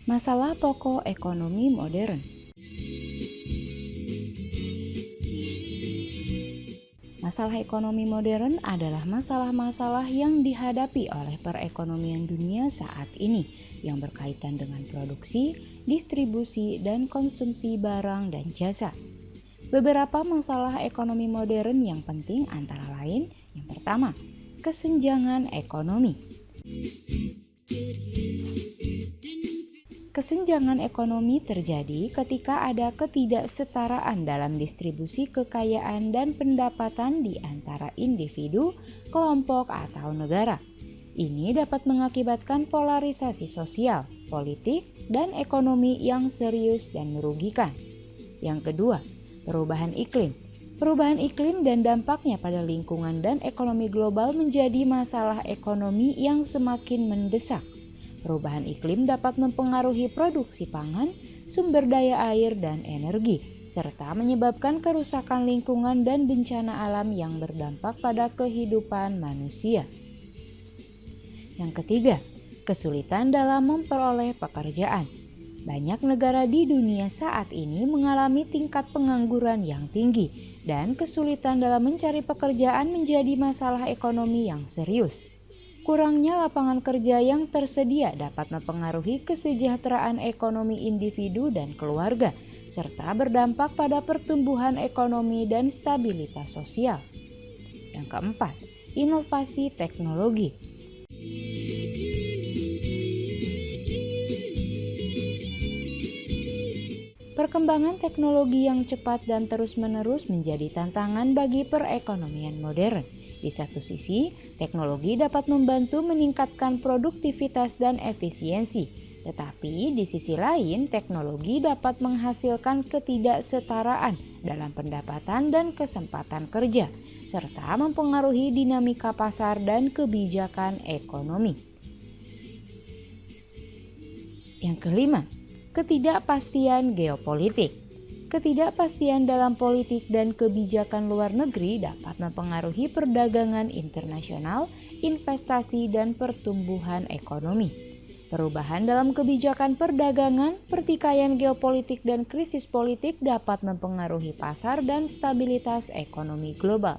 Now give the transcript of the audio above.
Masalah pokok ekonomi modern. Masalah ekonomi modern adalah masalah-masalah yang dihadapi oleh perekonomian dunia saat ini yang berkaitan dengan produksi, distribusi, dan konsumsi barang dan jasa. Beberapa masalah ekonomi modern yang penting antara lain, yang pertama, kesenjangan ekonomi. Kesenjangan ekonomi terjadi ketika ada ketidaksetaraan dalam distribusi kekayaan dan pendapatan di antara individu, kelompok, atau negara. Ini dapat mengakibatkan polarisasi sosial, politik, dan ekonomi yang serius dan merugikan. Yang kedua, perubahan iklim. Perubahan iklim dan dampaknya pada lingkungan dan ekonomi global menjadi masalah ekonomi yang semakin mendesak. Perubahan iklim dapat mempengaruhi produksi pangan, sumber daya air, dan energi, serta menyebabkan kerusakan lingkungan dan bencana alam yang berdampak pada kehidupan manusia. Yang ketiga, kesulitan dalam memperoleh pekerjaan. Banyak negara di dunia saat ini mengalami tingkat pengangguran yang tinggi, dan kesulitan dalam mencari pekerjaan menjadi masalah ekonomi yang serius. Kurangnya lapangan kerja yang tersedia dapat mempengaruhi kesejahteraan ekonomi individu dan keluarga, serta berdampak pada pertumbuhan ekonomi dan stabilitas sosial. Yang keempat, inovasi teknologi. Perkembangan teknologi yang cepat dan terus-menerus menjadi tantangan bagi perekonomian modern. Di satu sisi, teknologi dapat membantu meningkatkan produktivitas dan efisiensi. Tetapi di sisi lain, teknologi dapat menghasilkan ketidaksetaraan dalam pendapatan dan kesempatan kerja, serta mempengaruhi dinamika pasar dan kebijakan ekonomi. Yang kelima, ketidakpastian geopolitik. Ketidakpastian dalam politik dan kebijakan luar negeri dapat mempengaruhi perdagangan internasional, investasi, dan pertumbuhan ekonomi. Perubahan dalam kebijakan perdagangan, pertikaian geopolitik, dan krisis politik dapat mempengaruhi pasar dan stabilitas ekonomi global.